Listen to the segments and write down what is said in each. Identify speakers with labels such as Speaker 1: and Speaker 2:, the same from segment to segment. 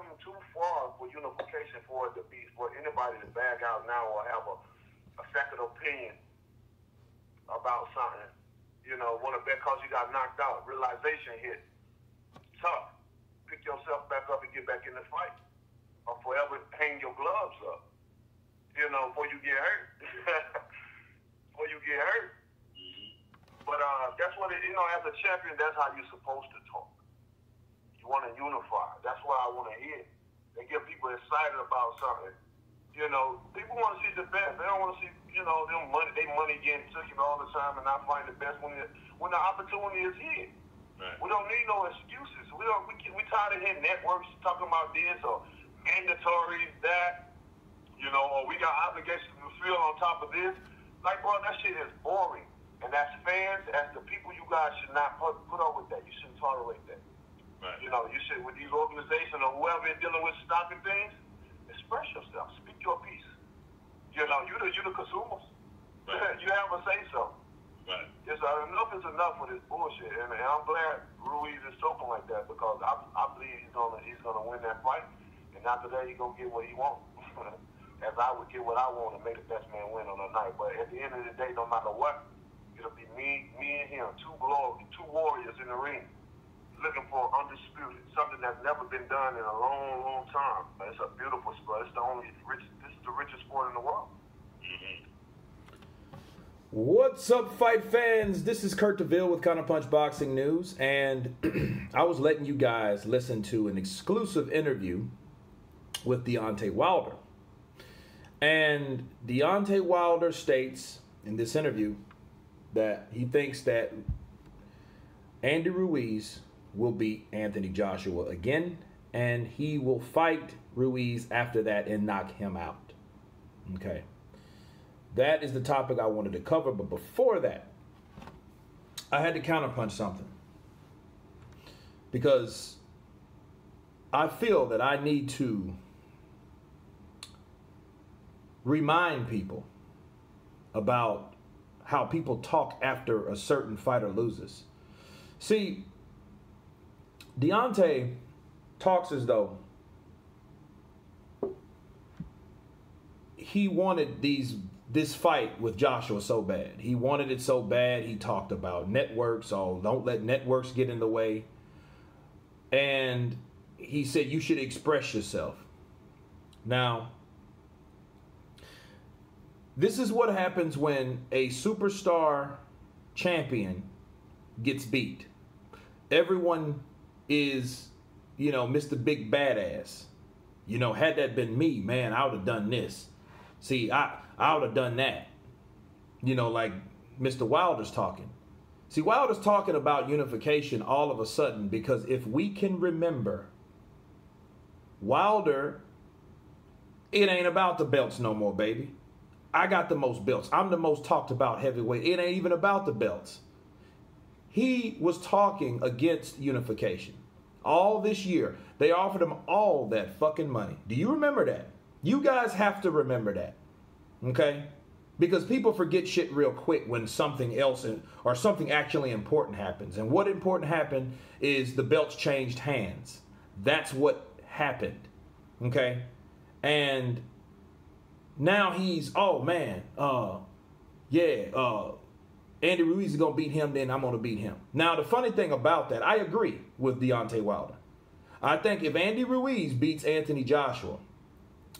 Speaker 1: come too far for unification for it to be for anybody to bag out now or have a second opinion about something. You know, because you got knocked out, realization hit. Tough. Pick yourself back up and get back in the fight, or forever hang your gloves up. You know, before you get hurt. Before you get hurt. But that's what as a champion, that's how you're supposed to talk. You want to unify. That's what I want to hear. They get people excited about something. You know, people want to see the best. They don't want to see, their money getting taken all the time and not find the best when the opportunity is here. Right. We don't need no excuses. We tired of hearing networks talking about this or mandatory that, or we got obligations to fulfill on top of this. Like, bro, that shit is boring. And as fans, as the people, you guys should not put up with that. You shouldn't tolerate that. Right. You should, with these organizations or whoever is dealing with stopping things, express yourself. Speak your piece. You the consumers. Right. You have a say-so. Right. Yes, enough is enough with this bullshit. And I'm glad Ruiz is talking like that because I believe he's gonna win that fight. And after that, he's gonna get what he wants. As I would get what I want and make the best man win on the night. But at the end of the day, no matter what, it'll be me and him, two warriors in the ring, looking for undisputed, something that's never been done in a long, long time. It's a beautiful sport. It's this is the richest sport in the world. Mm-hmm.
Speaker 2: What's up, fight fans? This is Kurt DeVille with Counterpunch Boxing News, and I was letting you guys listen to an exclusive interview with Deontay Wilder. And Deontay Wilder states in this interview that he thinks that Andy Ruiz will beat Anthony Joshua again, and he will fight Ruiz after that and knock him out. Okay. That is the topic I wanted to cover, but before that, I had to counterpunch something. Because I feel that I need to remind people about how people talk after a certain fighter loses. See, Deontay talks as though he wanted this fight with Joshua so bad. He wanted it so bad. He talked about networks. Oh, don't let networks get in the way. And he said you should express yourself. Now, this is what happens when a superstar champion gets beat. Everyone is, Mr. Big Badass. Had that been me, man, I would have done this. See, I would have done that. Like Mr. Wilder's talking. See, Wilder's talking about unification all of a sudden because if we can remember, Wilder, it ain't about the belts no more, baby. I got the most belts. I'm the most talked about heavyweight. It ain't even about the belts. He was talking against unification. All this year, they offered him all that fucking money. Do you remember that? You guys have to remember that. Okay? Because people forget shit real quick when something else or something actually important happens. And what important happened is the belts changed hands. That's what happened. Okay? And now he's, Andy Ruiz is going to beat him, then I'm going to beat him. Now, the funny thing about that, I agree with Deontay Wilder. I think if Andy Ruiz beats Anthony Joshua,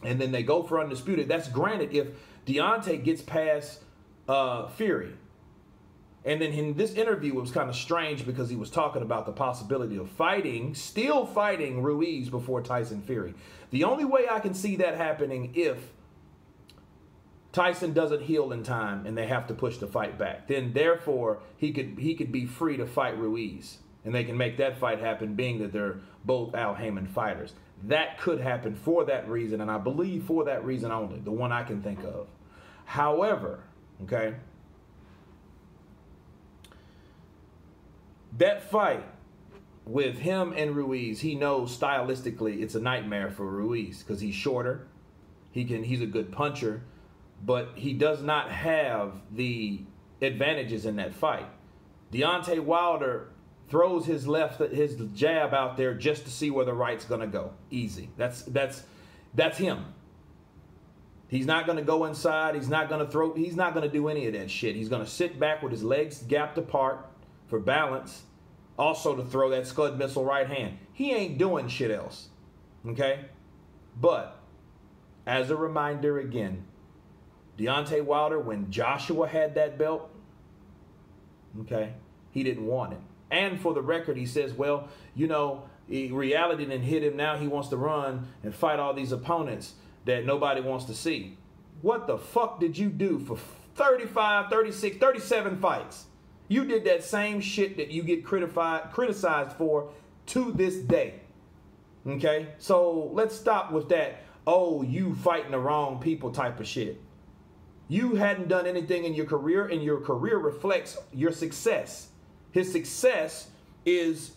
Speaker 2: and then they go for undisputed, that's granted if Deontay gets past Fury. And then in this interview, it was kind of strange because he was talking about the possibility of still fighting Ruiz before Tyson Fury. The only way I can see that happening if Tyson doesn't heal in time and they have to push the fight back. Then therefore he could be free to fight Ruiz. And they can make that fight happen being that they're both Al Haymon fighters. That could happen for that reason, and I believe for that reason only, the one I can think of. However, okay, that fight with him and Ruiz, he knows stylistically it's a nightmare for Ruiz because he's shorter. He's a good puncher. But he does not have the advantages in that fight. Deontay Wilder throws his jab out there just to see where the right's gonna go. Easy. That's him. He's not gonna go inside. He's not gonna throw. He's not gonna do any of that shit. He's gonna sit back with his legs gapped apart for balance. Also to throw that Scud missile right hand. He ain't doing shit else. Okay? But as a reminder again, Deontay Wilder, when Joshua had that belt, okay, he didn't want it. And for the record, he says, well, you know, reality didn't hit him. Now he wants to run and fight all these opponents that nobody wants to see. What the fuck did you do for 35, 36, 37 fights? You did that same shit that you get criticized for to this day. Okay? So let's stop with that, oh, you fighting the wrong people type of shit. You hadn't done anything in your career, and your career reflects your success. His success is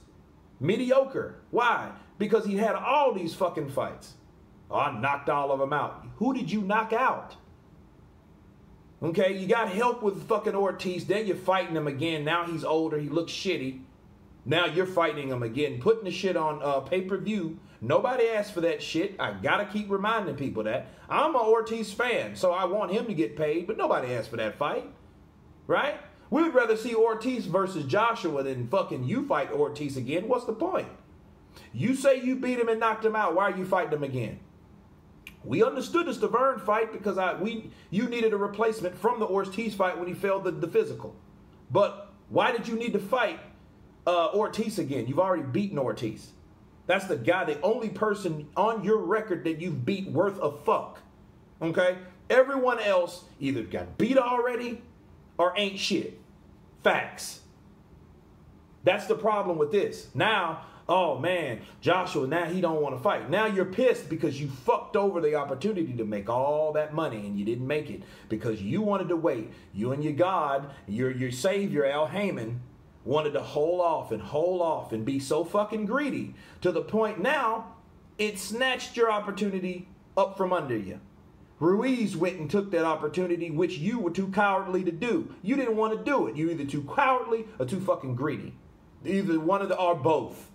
Speaker 2: mediocre. Why? Because he had all these fucking fights. Oh, I knocked all of them out. Who did you knock out? Okay, you got help with fucking Ortiz. Then you're fighting him again. Now he's older. He looks shitty. Now you're fighting him again. Putting the shit on pay-per-view. Nobody asked for that shit. I got to keep reminding people that. I'm an Ortiz fan, so I want him to get paid. But nobody asked for that fight. Right? We would rather see Ortiz versus Joshua than fucking you fight Ortiz again. What's the point? You say you beat him and knocked him out. Why are you fighting him again? We understood the Stavern fight because you needed a replacement from the Ortiz fight when he failed the physical. But why did you need to fight Ortiz again? You've already beaten Ortiz. That's the guy, the only person on your record that you've beat worth a fuck. Okay? Everyone else either got beat already or ain't shit. Facts. That's the problem with this. Now, oh man, Joshua, now he don't want to fight. Now you're pissed because you fucked over the opportunity to make all that money and you didn't make it because you wanted to wait. You and your God, your savior, Al Heyman, wanted to hold off and be so fucking greedy to the point now it snatched your opportunity up from under you. Ruiz went and took that opportunity, which you were too cowardly to do. You didn't want to do it. You're either too cowardly or too fucking greedy. Either one of the or both.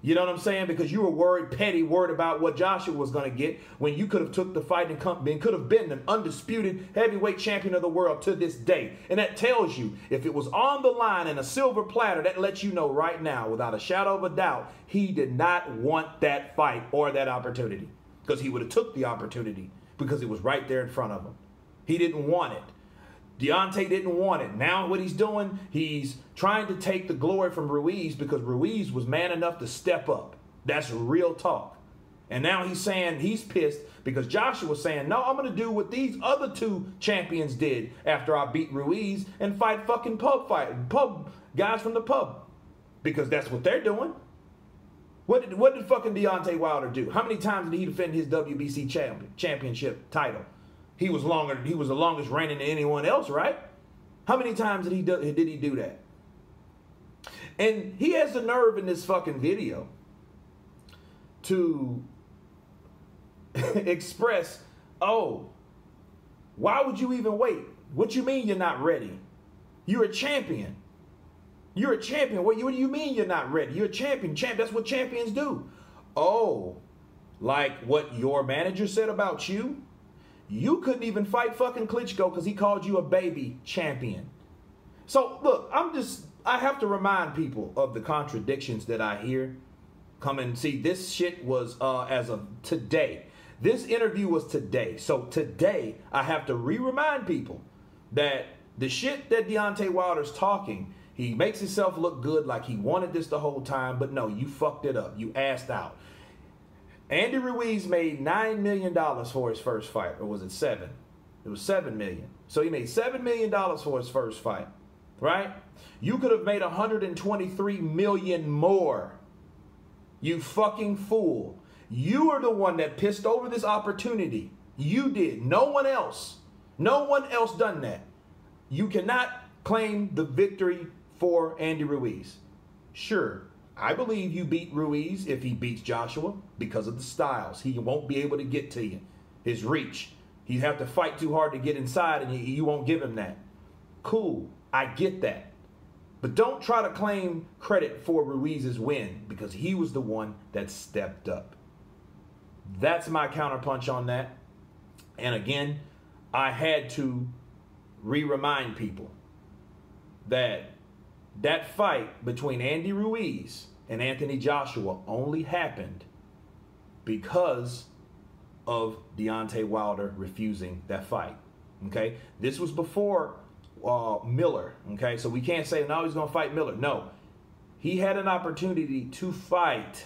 Speaker 2: You know what I'm saying? Because you were worried about what Joshua was going to get when you could have took the fight and could have been an undisputed heavyweight champion of the world to this day. And that tells you, if it was on the line in a silver platter, that lets you know right now, without a shadow of a doubt, he did not want that fight or that opportunity. Because he would have took the opportunity because it was right there in front of him. He didn't want it. Deontay didn't want it. Now what he's doing, he's trying to take the glory from Ruiz because Ruiz was man enough to step up. That's real talk. And now he's saying he's pissed because Joshua was saying, no, I'm going to do what these other two champions did after I beat Ruiz and fight fucking pub guys from the pub. Because that's what they're doing. What did fucking Deontay Wilder do? How many times did he defend his WBC championship title? He was the longest reigning than anyone else, right? How many times did he do that? And he has the nerve in this fucking video to express, oh, why would you even wait? What you mean you're not ready? You're a champion. You're a champion. What do you mean you're not ready? You're a champion. That's what champions do. Oh, like what your manager said about you? You couldn't even fight fucking Klitschko because he called you a baby champion. So, look, I have to remind people of the contradictions that I hear. Come and see, this shit was as of today. This interview was today. So today, I have to remind people that the shit that Deontay Wilder's talking, he makes himself look good like he wanted this the whole time, but no, you fucked it up. You assed out. Andy Ruiz made $9 million for his first fight, or was it 7? It was $7 million. So he made $7 million for his first fight, right? You could have made $123 million more. You fucking fool. You are the one that pissed over this opportunity. You did. No one else. No one else done that. You cannot claim the victory for Andy Ruiz. Sure, I believe you beat Ruiz if he beats Joshua because of the styles. He won't be able to get to you. His reach. You have to fight too hard to get inside and you won't give him that. Cool. I get that. But don't try to claim credit for Ruiz's win because he was the one that stepped up. That's my counterpunch on that. And again, I had to remind people that that fight between Andy Ruiz and Anthony Joshua only happened because of Deontay Wilder refusing that fight. Okay? This was before Miller. Okay? So we can't say, no, he's going to fight Miller. No. He had an opportunity to fight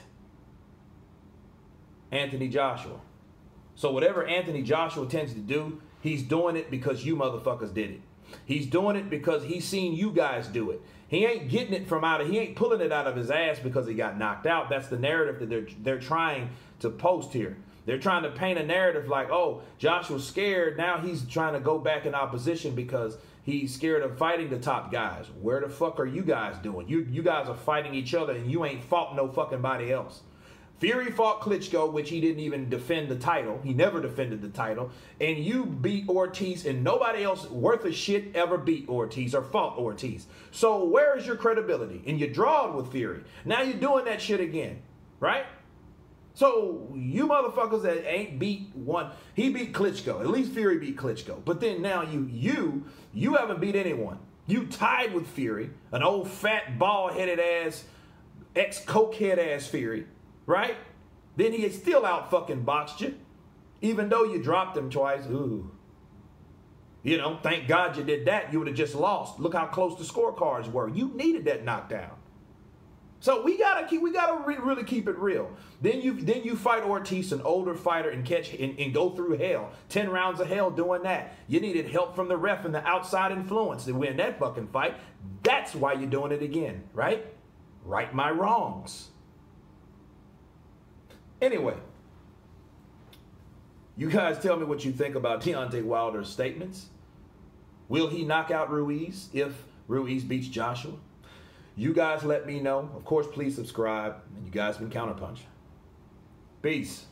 Speaker 2: Anthony Joshua. So whatever Anthony Joshua tends to do, he's doing it because you motherfuckers did it. He's doing it because he's seen you guys do it. He ain't getting it from he ain't pulling it out of his ass because he got knocked out. That's the narrative that they're trying to post here. They're trying to paint a narrative like, oh, Joshua's scared. Now he's trying to go back in opposition because he's scared of fighting the top guys. Where the fuck are you guys doing? You guys are fighting each other and you ain't fought no fucking body else. Fury fought Klitschko, which he didn't even defend the title. He never defended the title. And you beat Ortiz, and nobody else worth a shit ever beat Ortiz or fought Ortiz. So where is your credibility? And you drawed with Fury. Now you're doing that shit again, right? So you motherfuckers that ain't beat one. He beat Klitschko. At least Fury beat Klitschko. But then now you haven't beat anyone. You tied with Fury, an old fat bald-headed ass, ex-cokehead ass Fury. Right? Then he had still out fucking boxed you. Even though you dropped him twice. Ooh. You know, thank God you did that. You would have just lost. Look how close the scorecards were. You needed that knockdown. So we gotta really keep it real. Then you fight Ortiz, an older fighter, and and go through hell. 10 rounds of hell doing that. You needed help from the ref and the outside influence to win that fucking fight. That's why you're doing it again, right? Right my wrongs. Anyway, you guys tell me what you think about Deontay Wilder's statements. Will he knock out Ruiz if Ruiz beats Joshua? You guys let me know. Of course, please subscribe. And you guys been Counterpunch. Peace.